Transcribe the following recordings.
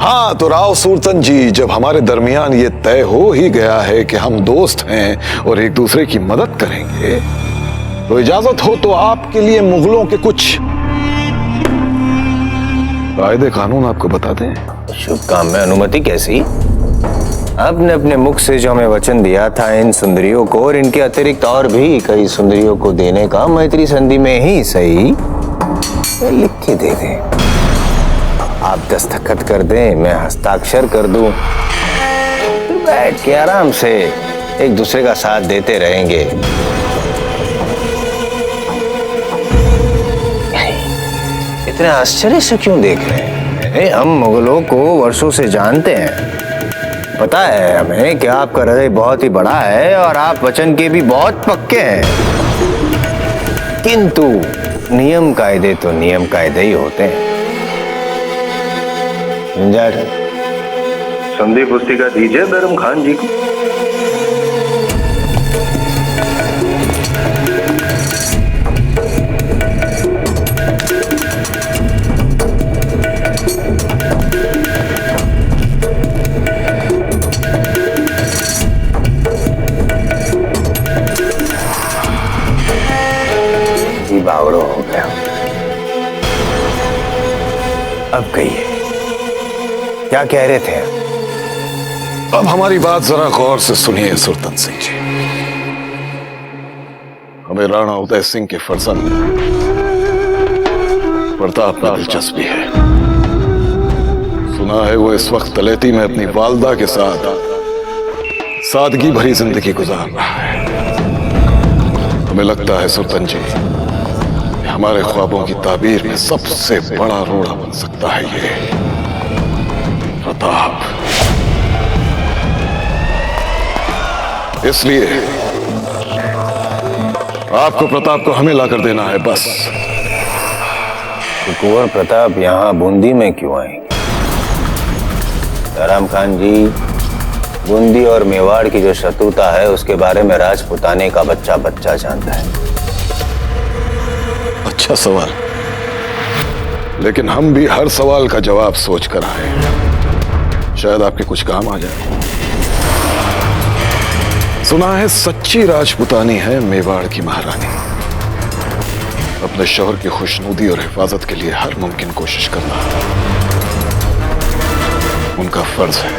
हाँ तो राव सुरतन जी, जब हमारे दरमियान ये तय हो ही गया है कि हम दोस्त हैं और एक दूसरे की मदद करेंगे, तो इजाजत हो तो आपके लिए मुगलों के कुछ कायदे कानून आपको बता दें। शुभ काम में अनुमति कैसी? आपने अपने मुख से जो हमें वचन दिया था इन सुंदरियों को और इनके अतिरिक्त और भी कई सुंदरियों को देने का, मैत्री संधि में ही सही लिख के दे दें। आप दस्तखत कर दें, मैं हस्ताक्षर कर दूं, फिर बैठ के आराम से एक दूसरे का साथ देते रहेंगे। इतने आश्चर्य से क्यों देख रहे हैं? हम मुगलों को वर्षों से जानते हैं, पता है हमें कि आपका हृदय बहुत ही बड़ा है और आप वचन के भी बहुत पक्के हैं, किंतु नियम कायदे तो नियम कायदे ही होते हैं। संधि पुस्तिका दीजिए बैरम खान जी को। बावड़ो हो गया। अब कहिए, क्या कह रहे थे? अब हमारी बात जरा गौर से सुनिए सुरतन सिंह जी। हमें राणा उदय सिंह के फर्जंद प्रताप में दिलचस्पी है। सुना है वो इस वक्त तलेती में अपनी वालदा के साथ सादगी भरी जिंदगी गुजार रहा है। हमें लगता है सुरतन जी, हमारे ख्वाबों की ताबीर में सबसे बड़ा रोड़ा बन सकता है ये प्रताप। इसलिए आपको प्रताप को हमें लाकर देना है बस। तो कुंवर प्रताप यहाँ बूंदी में क्यों आएंगे? बैरम खान जी, बूंदी और मेवाड़ की जो शत्रुता है उसके बारे में राजपुताने का बच्चा बच्चा जानता है। अच्छा सवाल, लेकिन हम भी हर सवाल का जवाब सोच कर आए, शायद आपके कुछ काम आ जाए। सुना है सच्ची राजपुतानी है मेवाड़ की महारानी। अपने शौहर की खुशनुदी और हिफाजत के लिए हर मुमकिन कोशिश करना उनका फर्ज है,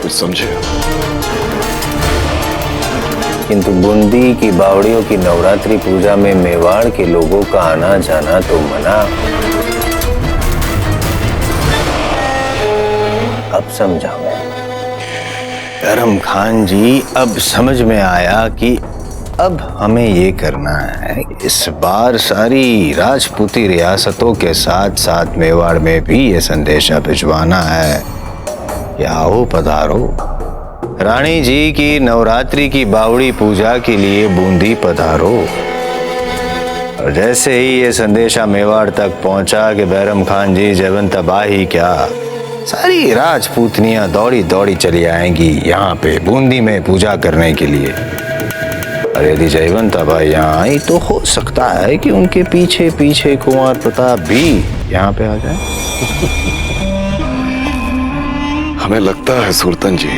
कुछ समझे? किंतु बूंदी की बावड़ियों की नवरात्रि पूजा में मेवाड़ के लोगों का आना जाना तो मना। अब समझा मैं। बैरम खान जी, अब समझ में आया कि अब हमें ये करना है, इस बार सारी राजपूती रियासतों के साथ साथ मेवाड़ में भी ये संदेशा भिजवाना है कि आओ पधारो, रानी जी की नवरात्रि की बावड़ी पूजा के लिए बूंदी पधारो। और जैसे ही ये संदेशा मेवाड़ तक पहुंचा कि बैरम खान जी जयवंत बाही क्या, सारी राजपूतनियां दौड़ी दौड़ी चली आएंगी यहाँ पे बूंदी में पूजा करने के लिए। और यदि जयवंत बाई यहाँ आई तो हो सकता है कि उनके पीछे पीछे कुंवर प्रताप भी यहाँ पे आ जाए। हमें लगता है सुरतन जी,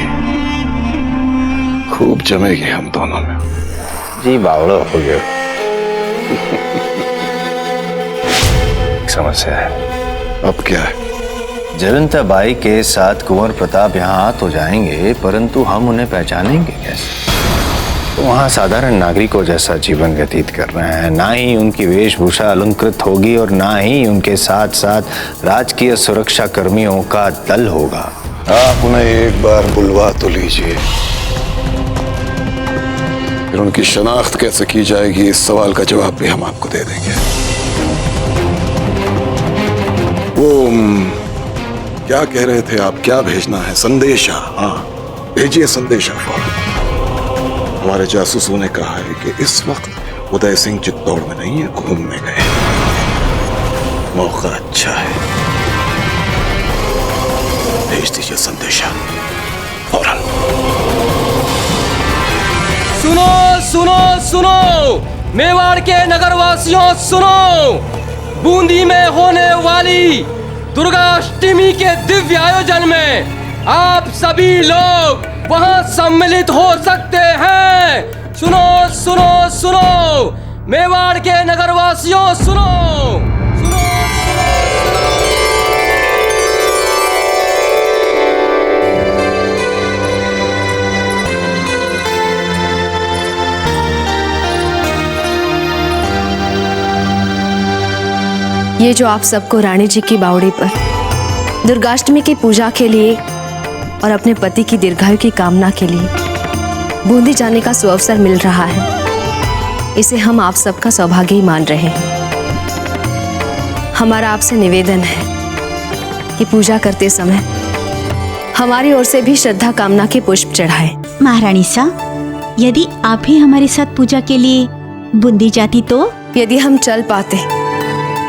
खूब जमेगी हम दोनों में। जी बावड़ा हो गया। समस्या है। अब क्या है? जयवंता बाई के साथ कुंवर प्रताप यहाँ आ तो जाएंगे, परंतु हम उन्हें पहचानेंगे कैसे? तो वहाँ साधारण नागरिकों जैसा जीवन व्यतीत कर रहे हैं, ना ही उनकी वेशभूषा अलंकृत होगी और ना ही उनके साथ साथ राजकीय सुरक्षा कर्मियों का दल होगा। आप उन्हें एक बार बुलवा तो लीजिए, फिर उनकी शनाख्त कैसे की जाएगी इस सवाल का जवाब भी हम आपको दे देंगे। वो क्या कह रहे थे आप? क्या भेजना है? संदेशा? हाँ भेजिए संदेशा फौरन। हमारे जासूसों ने कहा है कि इस वक्त उदय सिंह चित्तौड़ में नहीं है, घूमने गए। मौका अच्छा है, भेज दीजिए संदेशा फौरन। सुनो सुनो सुनो, मेवाड़ के नगरवासियों सुनो, बूंदी में होने वाली दुर्गा अष्टमी के दिव्य आयोजन में आप सभी लोग वहां सम्मिलित हो सकते हैं। सुनो सुनो सुनो, मेवाड़ के नगरवासियों सुनो, सुनो, सुनो, सुनो। ये जो आप सबको रानी जी की बावड़ी पर दुर्गाष्टमी की पूजा के लिए और अपने पति की दीर्घायु की कामना के लिए बूंदी जाने का सुअवसर मिल रहा है, इसे हम आप सबका सौभाग्य ही मान रहे हैं। हमारा आपसे निवेदन है कि पूजा करते समय हमारी ओर से भी श्रद्धा कामना के पुष्प चढ़ाएं। महारानी सा, यदि आप भी हमारे साथ पूजा के लिए बूंदी जाती तो? यदि हम चल पाते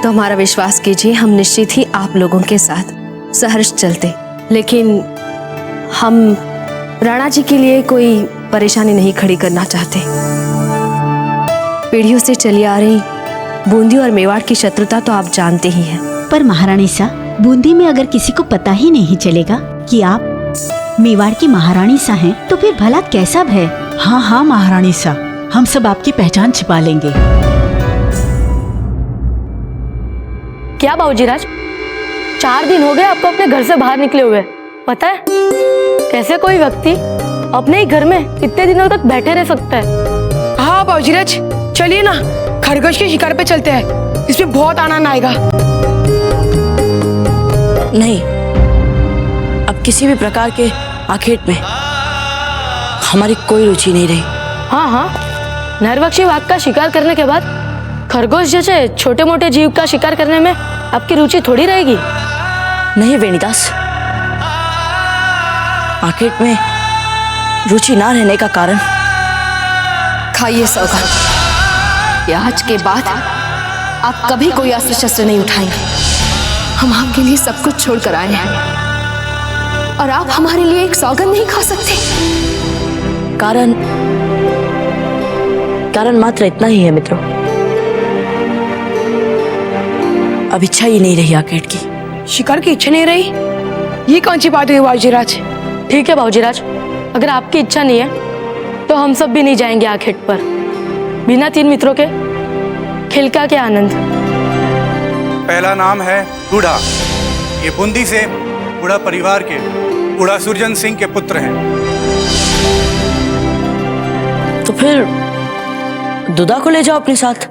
तो हमारा विश्वास कीजिए, हम निश्चित ही आप लोगों के साथ सहर्ष चलते, लेकिन हम राणा जी के लिए कोई परेशानी नहीं खड़ी करना चाहते। पीढ़ियों से चली आ रही बूंदी और मेवाड़ की शत्रुता तो आप जानते ही हैं। पर महारानी सा, बूंदी में अगर किसी को पता ही नहीं चलेगा कि आप मेवाड़ की महारानी सा हैं, तो फिर भला कैसा भय? हाँ हाँ महारानी सा, हम सब आपकी पहचान छिपा लेंगे। क्या बाबूजीराज, 4 दिन हो गए आपको अपने घर से बाहर निकले हुए। पता है कैसे कोई व्यक्ति अपने ही घर में इतने दिनों तक बैठे रह सकता है? हाँ बाबूजीराज, चलिए ना खरगोश के शिकार पे चलते हैं, इसमें बहुत आनंद आएगा। नहीं, अब किसी भी प्रकार के आखेट में हमारी कोई रुचि नहीं रही। हाँ हाँ, नरभक्षी वाघ का शिकार करने के बाद खरगोश जैसे छोटे मोटे जीव का शिकार करने में आपकी रुचि थोड़ी रहेगी। नहीं वेणीदास, आखेट में रुचि ना रहने का कारण खाइए सौगंध कि आज के बाद आप कभी कोई अस्त्र शस्त्र नहीं उठाएंगे। हम आपके लिए सब कुछ छोड़ कर आए हैं और आप हमारे लिए एक सौगंध नहीं खा सकते। कारण मात्र इतना ही है मित्रों, अब इच्छा ही नहीं रही आखेट की। शिकार की इच्छा नहीं रही? ये कौन सी बात हुई बाबूजीराज? ठीक है बाबूजीराज, अगर आपकी इच्छा नहीं है तो हम सब भी नहीं जाएंगे आखेट पर, बिना 3 मित्रों के खिलका के आनंद। पहला नाम है बूढ़ा। ये बूंदी से बूढ़ा परिवार के बूढ़ा सुरजन सिंह के पुत्र हैं। तो फिर दुदा को ले जाओ अपने साथ।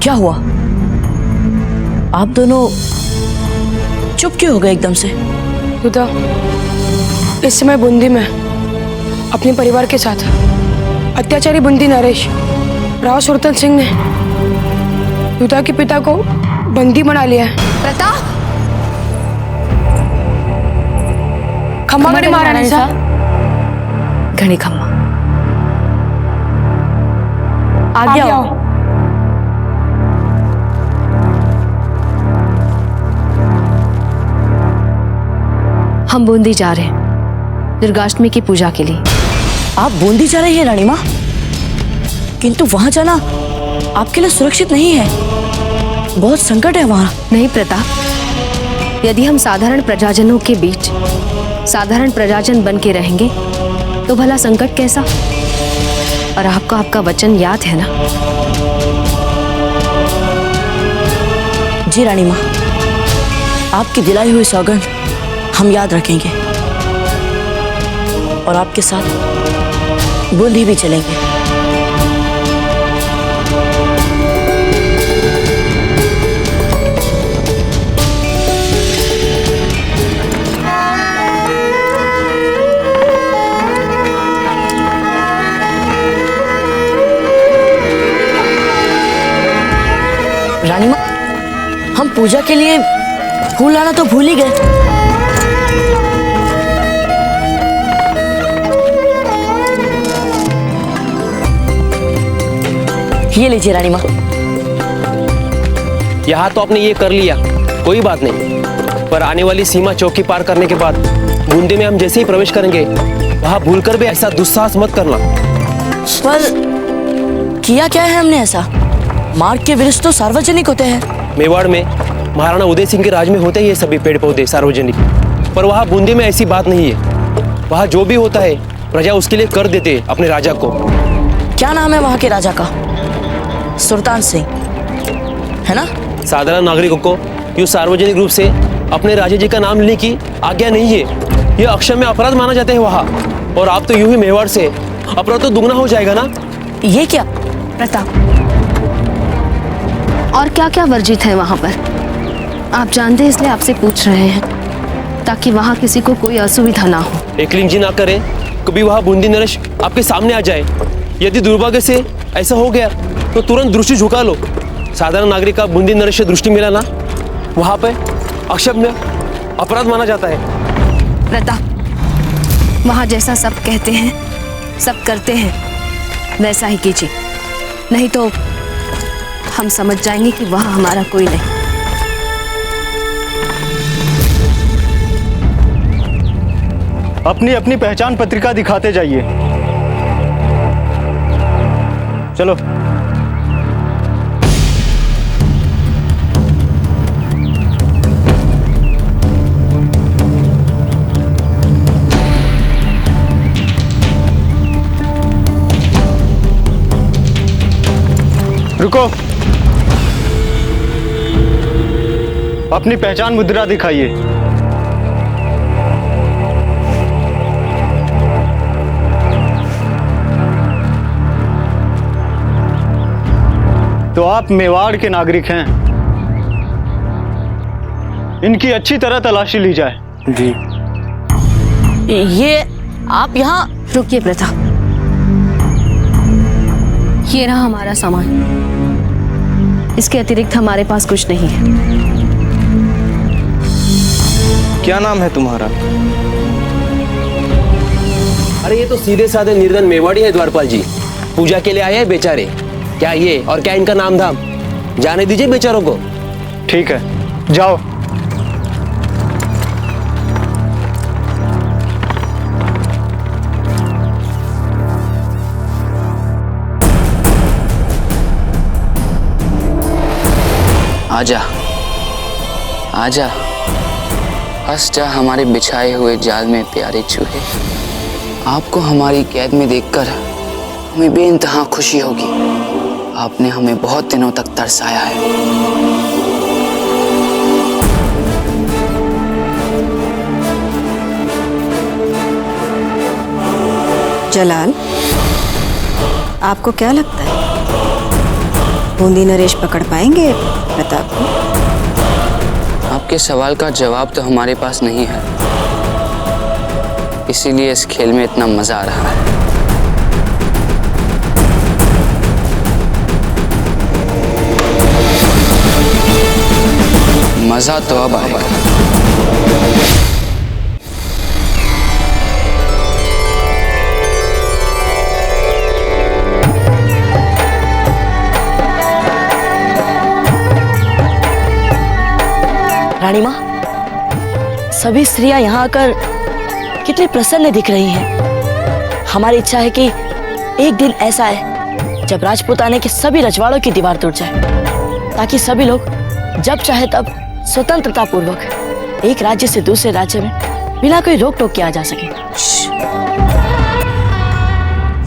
क्या हुआ, आप दोनों चुप क्यों हो गए एकदम से? दुदा इस समय बूंदी में अपने परिवार के साथ अत्याचारी बूंदी नरेश राव सुरतन सिंह ने दुदा के पिता को बंदी बना लिया है। प्रताप, खम्मा गढ़ी महारानी सा। घनी खम्मा, आगे आओ। हम बूंदी जा रहे हैं दुर्गाष्टमी की पूजा के लिए। आप बूंदी जा रही है रानी माँ, किंतु वहां जाना आपके लिए सुरक्षित नहीं है, बहुत संकट है वहां। नहीं प्रताप, यदि हम साधारण प्रजाजनों के बीच साधारण प्रजाजन बन के रहेंगे तो भला संकट कैसा? और आपको आपका वचन याद है ना? जी रानी माँ, आपकी दिलाई हुई सौगंध हम याद रखेंगे और आपके साथ बूंदी भी चलेंगे। रानी माँ, हम पूजा के लिए फूल लाना तो भूल ही गए। ये लीजिए रानी माँ। यहाँ तो आपने ये कर लिया, कोई बात नहीं, पर आने वाली सीमा चौकी पार करने के बाद बूंदी में हम जैसे ही प्रवेश करेंगे वहां भूलकर भी ऐसा दुस्साहस मत करना। पर किया क्या है हमने ऐसा? मार्ग के वृक्ष तो सार्वजनिक होते हैं। मेवाड़ में महाराणा उदय सिंह के राज में होते हैं ये सभी पेड़ पौधे सार्वजनिक, पर वहाँ बूंदी में ऐसी बात नहीं है। वहाँ जो भी होता है प्रजा उसके लिए कर देते हैं अपने राजा को। क्या नाम है वहाँ के राजा का? सुल्तान सिंह, है ना? साधारण नागरिकों को यूँ सार्वजनिक रूप से अपने राजा जी का नाम लेने की आज्ञा नहीं है। ये अक्षम्य अपराध माना जाता है वहाँ। और आप तो यूं ही मेवाड़ से अपराध तो दुगना हो जाएगा ना। ये क्या? प्रताप, और क्या क्या वर्जित है वहाँ पर? आप जानते हैं इसलिए आपसे पूछ रहे हैं, ताकि वहाँ किसी को कोई असुविधा ना हो। एकलिंग ना करें, कभी वहाँ बूंदी नरेश आपके सामने आ जाए। यदि दुर्भाग्य से ऐसा हो गया तो तुरंत दृष्टि झुका लो। साधारण नागरिक का बूंदी नरेश से दृष्टि मिला ना, वहाँ पे अक्षम्य अपराध माना जाता है। प्रताप, वहाँ जैसा सब कहते हैं, सब करते हैं, वैसा ही कीजिए, नहीं तो हम समझ जाएंगे कि वहाँ हमारा कोई नहीं। अपनी अपनी पहचान पत्रिका दिखाते जाइए। चलो। रुको, अपनी पहचान मुद्रा दिखाइए। तो आप मेवाड़ के नागरिक हैं। इनकी अच्छी तरह तलाशी ली जाए। जी। ये आप यहाँ रुकिए प्रताप, ये रहा हमारा सामान। इसके अतिरिक्त हमारे पास कुछ नहीं है। क्या नाम है तुम्हारा? अरे ये तो सीधे साधे निर्धन मेवाड़ी है द्वारपाल जी, पूजा के लिए आए हैं बेचारे। क्या ये और क्या इनका नाम धाम, जाने दीजिए बेचारों को। ठीक है, जाओ। आजा आजा, हंस जा हमारे बिछाए हुए जाल में प्यारे चूहे। आपको हमारी कैद में देखकर हमें बेइंतहा खुशी होगी। आपने हमें बहुत दिनों तक तरसाया है। जलाल, आपको क्या लगता है बूंदी नरेश पकड़ पाएंगे प्रताप को? आपके सवाल का जवाब तो हमारे पास नहीं है, इसीलिए इस खेल में इतना मजा आ रहा है। मजा तो अब आएगा। रानी माँ, सभी स्त्रियां यहाँ आकर कितनी प्रसन्न दिख रही हैं। हमारी इच्छा है कि एक दिन ऐसा है जब राजपूताने के सभी रजवाड़ों की दीवार टूट जाए, ताकि सभी लोग जब चाहे तब स्वतंत्रता पूर्वक एक राज्य से दूसरे राज्य में बिना कोई रोक टोक के आ जा सके।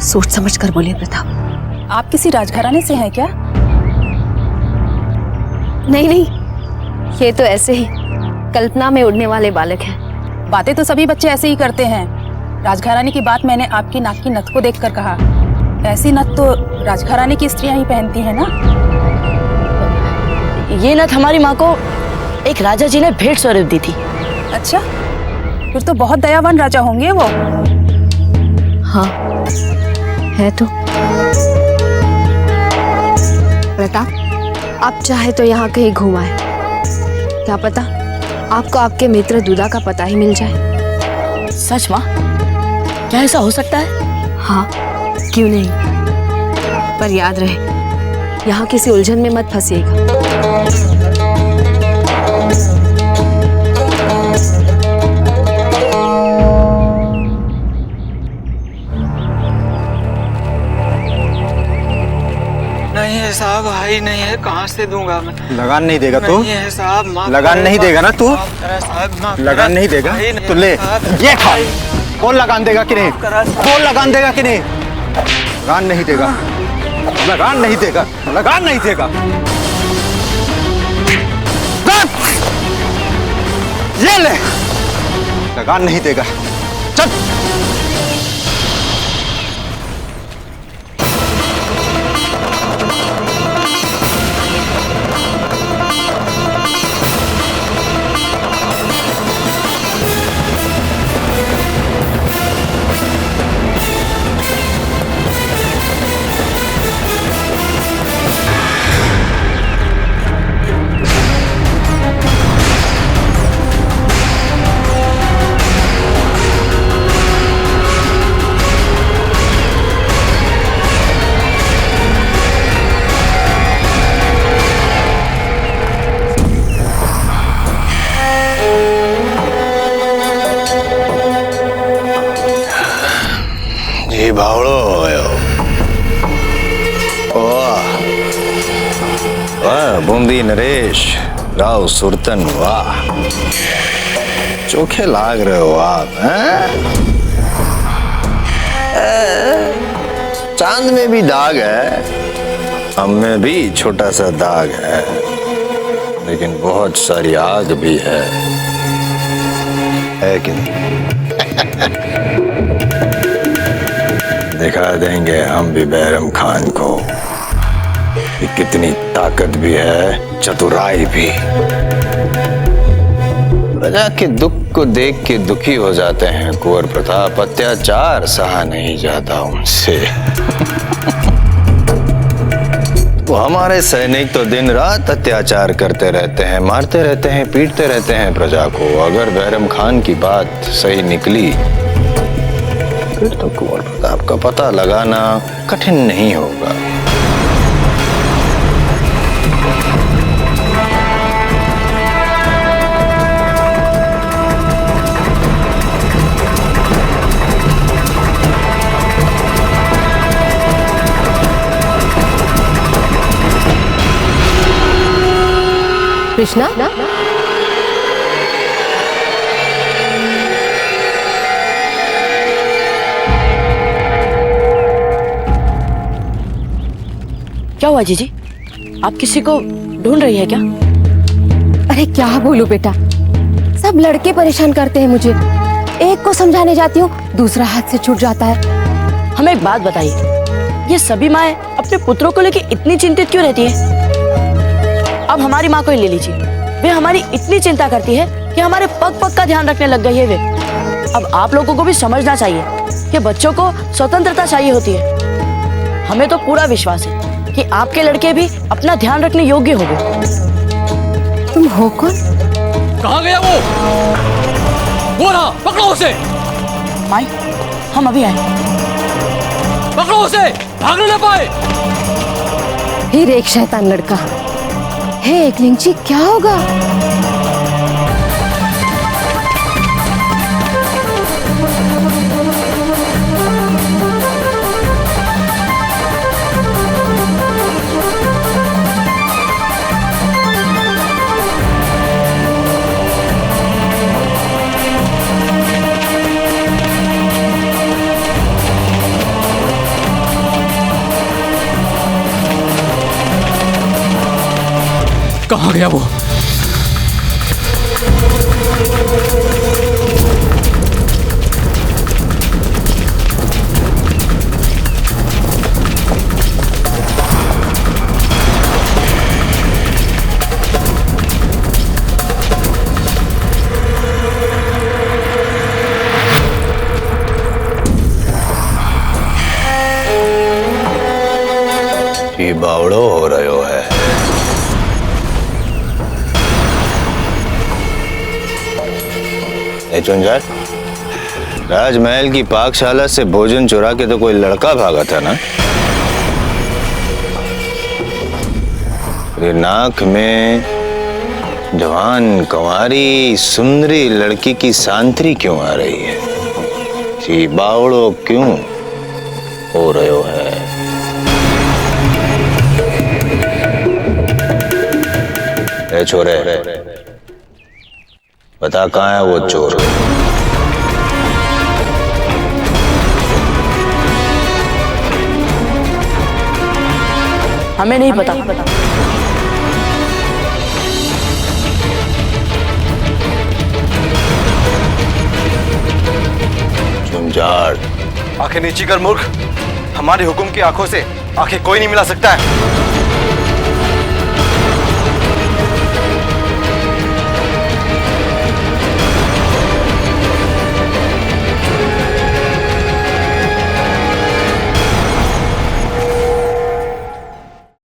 सोच समझ कर बोलिए प्रताप। आप किसी राजघराने से हैं क्या? नहीं नहीं, ये तो ऐसे ही कल्पना में उड़ने वाले बालक हैं। बातें तो सभी बच्चे ऐसे ही करते हैं। राजघराने की बात मैंने आपकी नाक की नथ को देखकर कहा। ऐसी नथ तो राजघराने की स्त्रियां ही पहनती हैं ना। ये नथ हमारी माँ को एक राजा जी ने भेंट स्वरूप दी थी। अच्छा, फिर तो बहुत दयावान राजा होंगे वो। हाँ है तो। प्रताप, आप चाहे तो यहाँ कहीं घुमाए, क्या पता आपको आपके मित्र दूधा का पता ही मिल जाए। सच माँ? क्या ऐसा हो सकता है? हाँ, क्यों नहीं। पर याद रहे, यहाँ किसी उलझन में मत फंसिएगा। नहीं है साहब, भाई नहीं है, कहाँ से दूंगा मैं? लगान नहीं देगा तू? नहीं है साहब, माफ लगान करें, नहीं देगा ना तू? साहब, लगान नहीं देगा तो ले, ये खा। कौन लगान देगा कि नहीं? कौन लगान देगा कि नहीं? लगान नहीं देगा, लगान नहीं देगा, लगान नहीं देगा। ये ले, लगान नहीं देगा। चल। बावड़ो वाह, बूंदी नरेश, राव सुरतन, वाह चोखे लाग रहे हो आप हैं? चांद में भी दाग है, हम में भी छोटा सा दाग है, लेकिन बहुत सारी आग भी है कि नहीं? दिखा देंगे हम भी बैरम खान को कि कितनी ताकत भी है, चतुराई भी। प्रजा के दुख को देख के दुखी हो जाते हैं कुंवर प्रताप, अत्याचार सहा नहीं जाता उनसे। वो हमारे सैनिक तो दिन रात अत्याचार करते रहते हैं, मारते रहते हैं, पीटते रहते हैं प्रजा को। अगर बैरम खान की बात सही निकली फिर तो कुंवर प्रताप का पता लगाना कठिन नहीं होगा। कृष्णा, क्या हुआ जीजी? आप किसी को ढूंढ रही है क्या? अरे क्या बोलूं बेटा, सब लड़के परेशान करते हैं मुझे। एक को समझाने जाती हूँ, दूसरा हाथ से छूट जाता है। हमें एक बात बताइए, ये सभी माएं अपने पुत्रों को लेकर इतनी चिंतित क्यों रहती है? अब हमारी माँ को ही ले लीजिए, वे हमारी इतनी चिंता करती है कि हमारे पग पग का ध्यान रखने लग गई है वे। अब आप लोगों को भी समझना चाहिए कि बच्चों को स्वतंत्रता चाहिए होती है। हमें तो पूरा विश्वास है कि आपके लड़के भी अपना ध्यान रखने योग्य होंगे। तुम हो कौन? कहाँ गया वो रहा, पकड़ो उसे। माई, हम अभी आए। पकड़ो उसे, भागने न पाए। फिर एक शैतान लड़का है। एकलिंग, क्या होगा? कहाँ गया वो? ये बावड़ो हो रहे है। चुंझार, राजमहल की पाकशाला से भोजन चुरा के तो कोई लड़का भागा था ना? ये नाक में जवान कंवारी सुंदरी लड़की की सांतरी क्यों आ रही है? जी बावड़ो क्यों हो रहे है? ए छोरे, बता कहाँ है वो चोर? हमें नहीं पता। झुंझाड़, आंखें नीची कर मूर्ख। हमारे हुक्म की आंखों से आंखें कोई नहीं मिला सकता है।